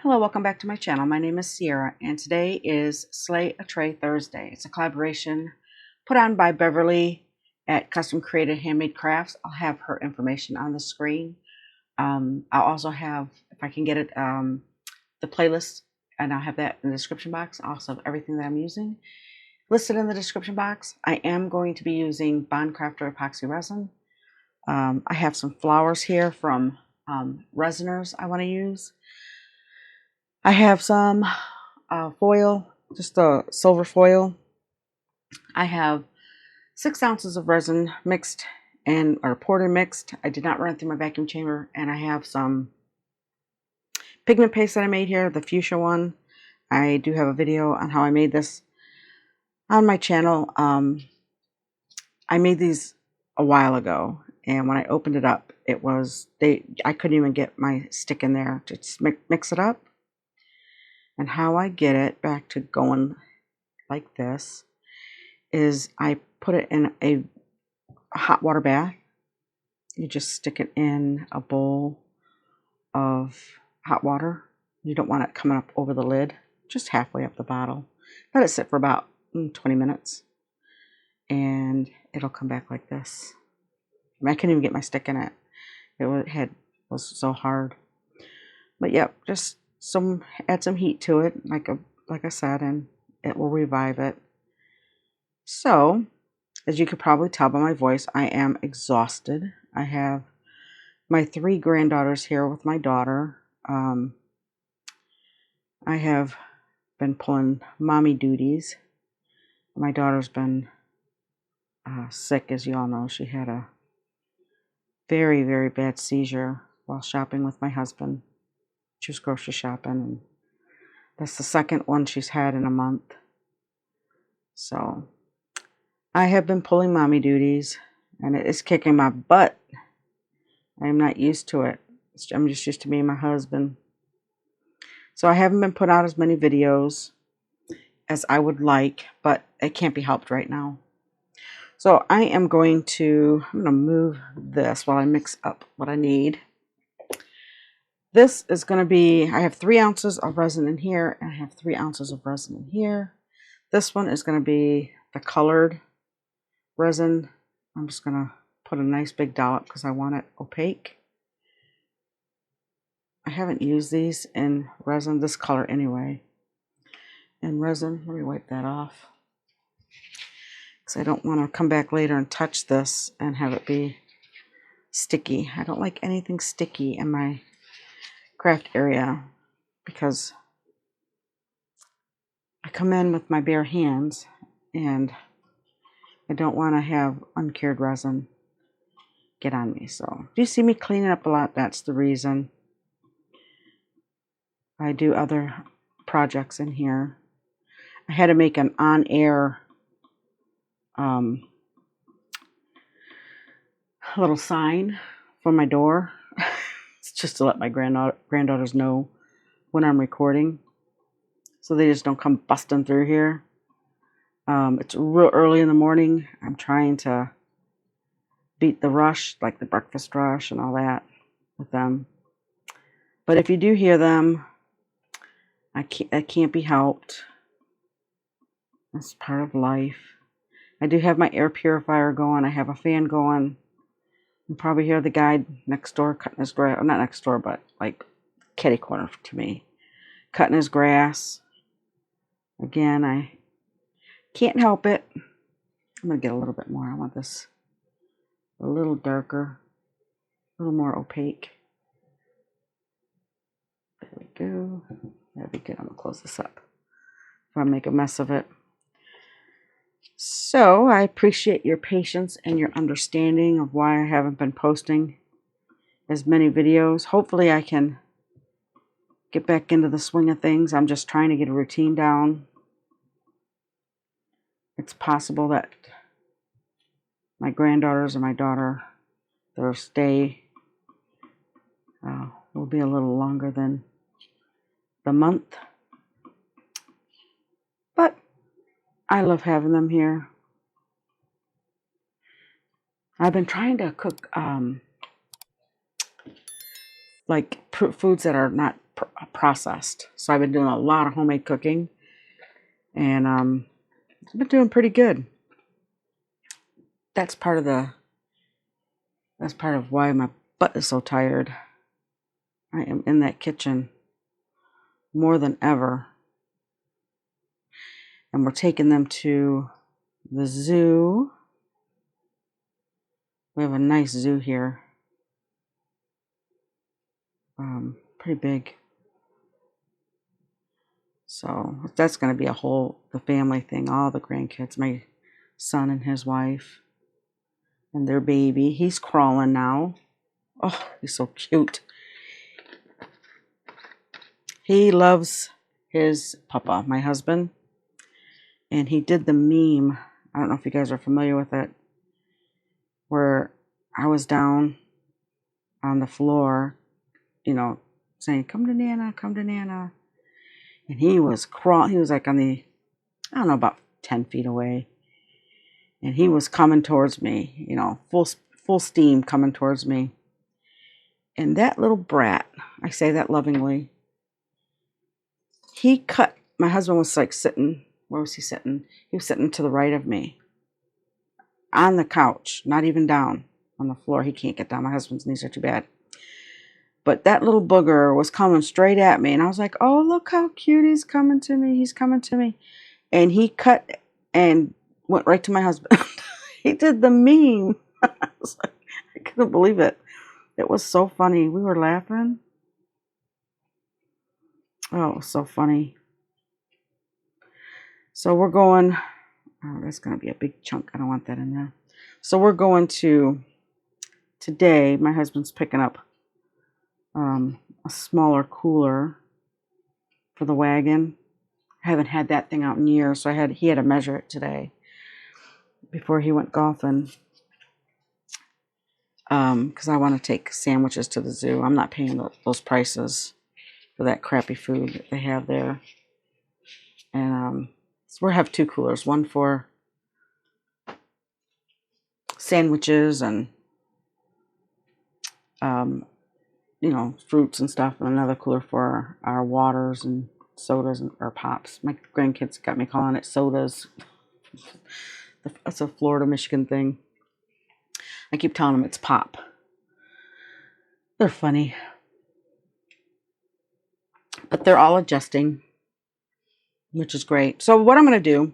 Hello, welcome back to my channel. My name is Sierra, and today is Slay a Tray Thursday. It's a collaboration put on by Beverly at Custom Created Handmade Crafts. I'll have her information on the screen. I'll also have, if I can get it, the playlist, and I'll have that in the description box. I also have everything that I'm using listed in the description box. I am going to be using Bond Crafter epoxy resin. I have some flowers here from resiners I want to use. I have some foil, just a silver foil. I have 6 ounces of resin mixed or poured and mixed. I did not run it through my vacuum chamber, and I have some pigment paste that I made here, the fuchsia one. I do have a video on how I made this on my channel. I made these a while ago, and when I opened it up, I couldn't even get my stick in there to just mix it up. And how I get it back to going like this is I put it in a hot water bath. You just stick it in a bowl of hot water. You don't want it coming up over the lid, just halfway up the bottle. Let it sit for about 20 minutes, and it'll come back like this. I couldn't even get my stick in it. It was so hard. But yep, just add some heat to it, like I said, and it will revive it. So, as you could probably tell by my voice, I am exhausted. I have my 3 granddaughters here with my daughter. I have been pulling mommy duties. My daughter's been sick, as you all know. She had a very, very bad seizure while shopping with my husband. She was grocery shopping, and that's the second one she's had in a month. So I have been pulling mommy duties, and it is kicking my butt. I am not used to it. I'm just used to me and my husband. So I haven't been putting out as many videos as I would like, but it can't be helped right now. So I'm going to move this while I mix up what I need. This is going to be, I have 3 ounces of resin in here, and I have 3 ounces of resin in here. This one is going to be the colored resin. I'm just going to put a nice big dollop because I want it opaque. I haven't used these in resin, this color anyway. In resin, let me wipe that off, because I don't want to come back later and touch this and have it be sticky. I don't like anything sticky in my craft area, because I come in with my bare hands and I don't want to have uncured resin get on me. So if you see me cleaning up a lot, that's the reason. I do other projects in here. I had to make an on-air little sign for my door. It's just to let my granddaughters know when I'm recording, so they just don't come busting through here. It's real early in the morning. I'm trying to beat the rush, like the breakfast rush and all that with them. But if you do hear them, that can't be helped. That's part of life. I do have my air purifier going. I have a fan going. You probably hear the guy next door cutting his grass. Not next door, but like kitty corner to me, cutting his grass. Again, I can't help it. I'm going to get a little bit more. I want this a little darker, a little more opaque. There we go. That'd be good. I'm going to close this up if I make a mess of it. So I appreciate your patience and your understanding of why I haven't been posting as many videos. Hopefully I can get back into the swing of things. I'm just trying to get a routine down. It's possible that my granddaughters and my daughter, their stay will be a little longer than the month. But I love having them here. I've been trying to cook like foods that are not processed. So I've been doing a lot of homemade cooking, and I've been doing pretty good. That's part of why my butt is so tired. I am in that kitchen more than ever. And we're taking them to the zoo. We have a nice zoo here. Pretty big. So that's going to be the family thing. All the grandkids, my son and his wife and their baby. He's crawling now. Oh, he's so cute. He loves his papa, my husband. And he did the meme. I don't know if you guys are familiar with it, where I was down on the floor, saying, "Come to Nana, come to Nana." And he was crawling. He was like on the, I don't know, about 10 feet away. And he was coming towards me, full steam coming towards me. And that little brat, I say that lovingly, my husband was like sitting, where was he sitting? He was sitting to the right of me on the couch, not even down on the floor. He can't get down. My husband's knees are too bad. But that little booger was coming straight at me. And I was like, oh, look how cute he's coming to me. He's coming to me. And he cut and went right to my husband. He did the meme. I couldn't believe it. It was so funny. We were laughing. Oh, it was so funny. So we're going. Oh, that's going to be a big chunk. I don't want that in there. So we're going today, my husband's picking up a smaller cooler for the wagon. I haven't had that thing out in years, so he had to measure it today before he went golfing. Because I want to take sandwiches to the zoo. I'm not paying those prices for that crappy food that they have there. And so we have 2 coolers, one for sandwiches and fruits and stuff, and another cooler for our waters and sodas or pops. My grandkids got me calling it sodas. That's a Florida, Michigan thing. I keep telling them it's pop. They're funny. But they're all adjusting, which is great. So what I'm going to do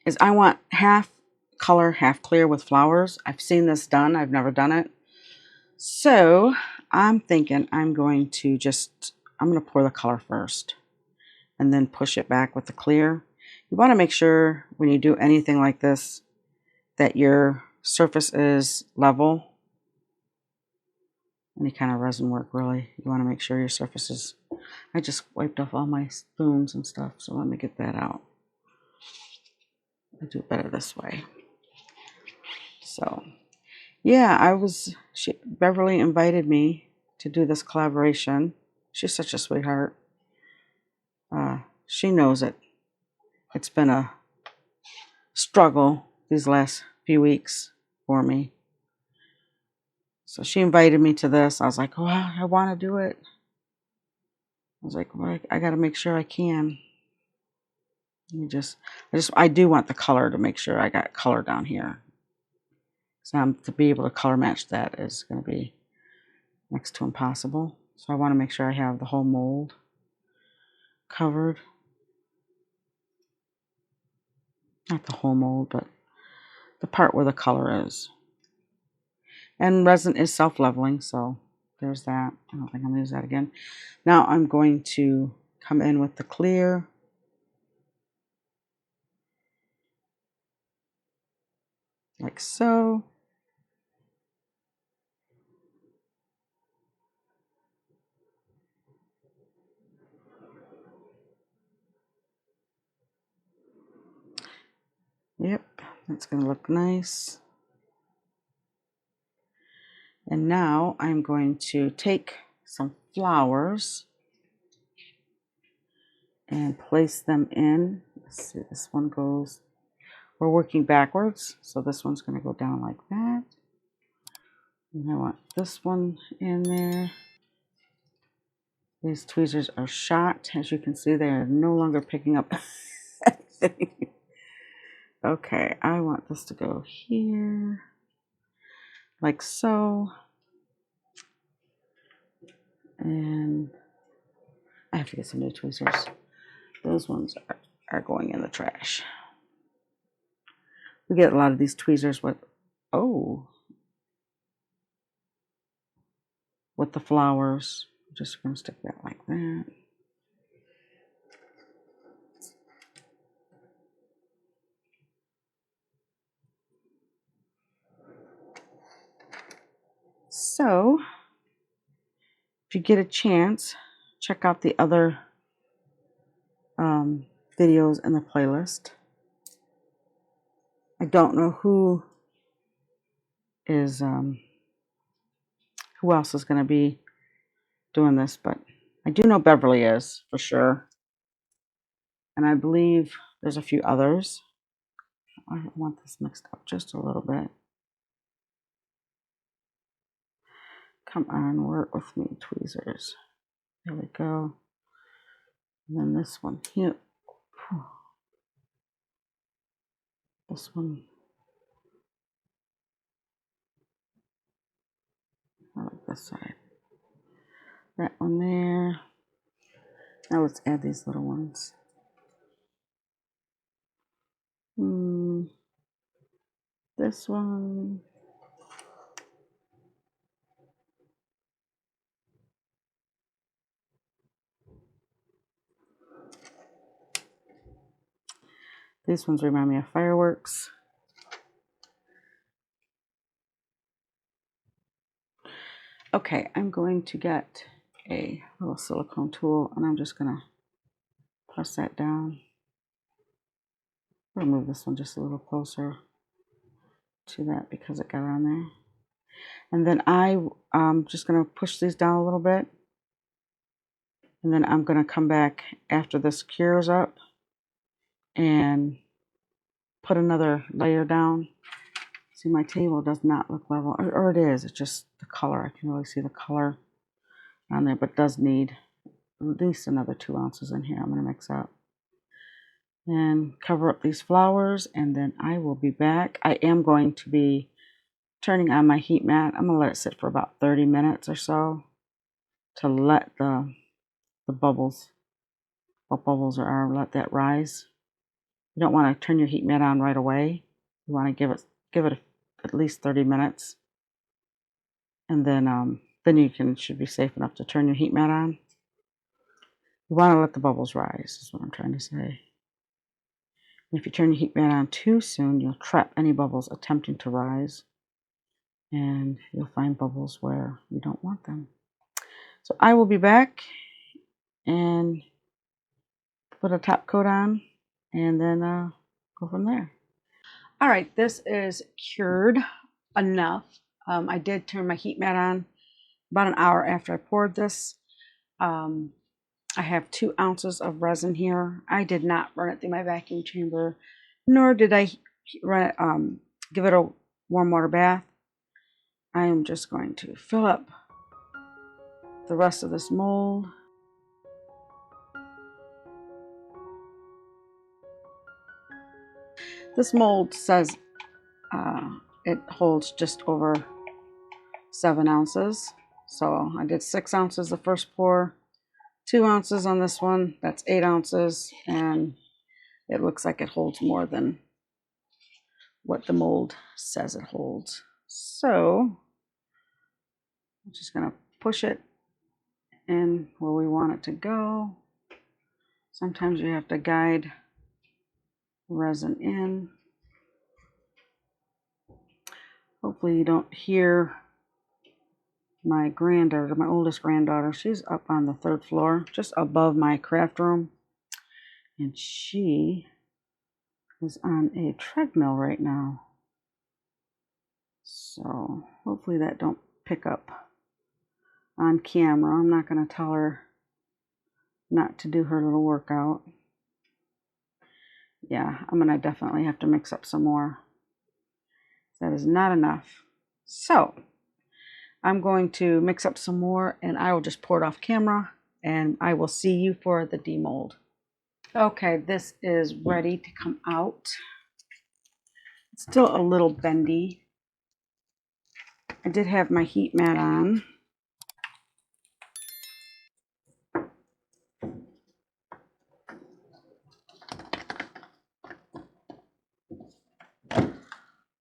is I want half color, half clear with flowers. I've seen this done. I've never done it. So I'm thinking I'm going to pour the color first and then push it back with the clear. You want to make sure when you do anything like this that your surface is level. Any kind of resin work, really. You want to make sure your surface is... I just wiped off all my spoons and stuff, so let me get that out. I do it better this way. So, yeah, Beverly invited me to do this collaboration. She's such a sweetheart. She knows it. It's been a struggle these last few weeks for me. So she invited me to this. I was like, oh, I want to do it. I was like, well, I got to make sure I can. I do want the color to make sure I got color down here. So to be able to color match that is going to be next to impossible. So I want to make sure I have the whole mold covered. Not the whole mold, but the part where the color is. And resin is self-leveling, so there's that. I don't think I'm going to use that again. Now I'm going to come in with the clear. Like so. Yep, that's going to look nice. And now I'm going to take some flowers and place them in. Let's see, this one goes, we're working backwards, so this one's going to go down like that. And I want this one in there. These tweezers are shot. As you can see, they are no longer picking up anything. Okay, I want this to go here, like so. And I have to get some new tweezers. Those ones are going in the trash. We get a lot of these tweezers with, with the flowers. I'm just going to stick that like that. So, if you get a chance, check out the other videos in the playlist. I don't know who else is going to be doing this, but I do know Beverly is for sure, and I believe there's a few others. I want this mixed up just a little bit. Come on, work with me, tweezers. There we go. And then this one here. This one. I like this side. That one there. Now let's add these little ones. This one. These ones remind me of fireworks. Okay, I'm going to get a little silicone tool and I'm just going to press that down. I'll move this one just a little closer to that because it got on there. And then I'm just going to push these down a little bit. And then I'm going to come back after this cures up and put another layer down. See, my table does not look level, or it is. It's just the color. I can really see the color on there, but it does need at least another 2 ounces in here. I'm going to mix up and cover up these flowers, and then I will be back. I am going to be turning on my heat mat. I'm going to let it sit for about 30 minutes or so to let the bubbles, what bubbles are, let that rise. You don't want to turn your heat mat on right away. You want to give it at least 30 minutes, and then you should be safe enough to turn your heat mat on. You want to let the bubbles rise, is what I'm trying to say. And if you turn your heat mat on too soon, you'll trap any bubbles attempting to rise, and you'll find bubbles where you don't want them. So I will be back and put a top coat on, and then go from there. All right, this is cured enough. I did turn my heat mat on about an hour after I poured this. I have 2 ounces of resin here. I did not run it through my vacuum chamber, nor did I run it, give it a warm water bath. I am just going to fill up the rest of this mold. This mold says it holds just over 7 ounces. So I did 6 ounces the first pour, 2 ounces on this one. That's 8 ounces, and it looks like it holds more than what the mold says it holds. So I'm just going to push it in where we want it to go. Sometimes you have to guide resin in. Hopefully you don't hear my granddaughter, my oldest granddaughter. She's up on the 3rd floor, just above my craft room. And she is on a treadmill right now. So hopefully that don't pick up on camera. I'm not going to tell her not to do her little workout. Yeah, I'm going to definitely have to mix up some more. That is not enough. So I'm going to mix up some more, and I will just pour it off camera and I will see you for the demold. Okay, this is ready to come out. It's still a little bendy. I did have my heat mat on.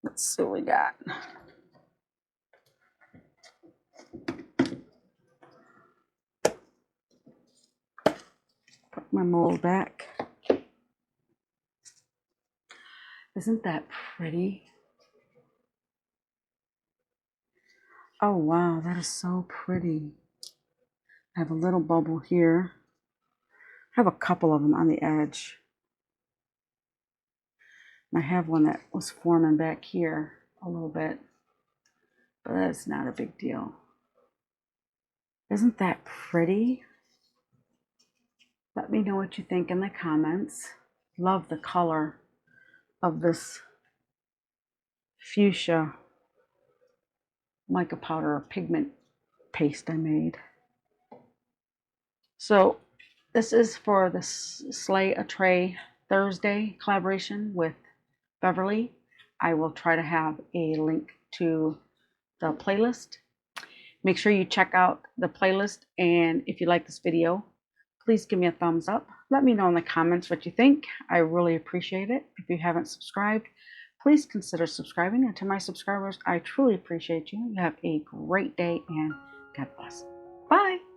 Let's see what we got. Put my mold back. Isn't that pretty? Oh wow, that is so pretty. I have a little bubble here. I have a couple of them on the edge. And I have one that was forming back here a little bit, but that's not a big deal. Isn't that pretty? Let me know what you think in the comments. Love the color of this fuchsia mica powder or pigment paste I made. So this is for the Slay a Tray Thursday collaboration with Beverly. I will try to have a link to the playlist. Make sure you check out the playlist, and if you like this video, please give me a thumbs up. Let me know in the comments what you think. I really appreciate it. If you haven't subscribed, please consider subscribing. And to my subscribers, I truly appreciate you. You have a great day, and God bless. Bye.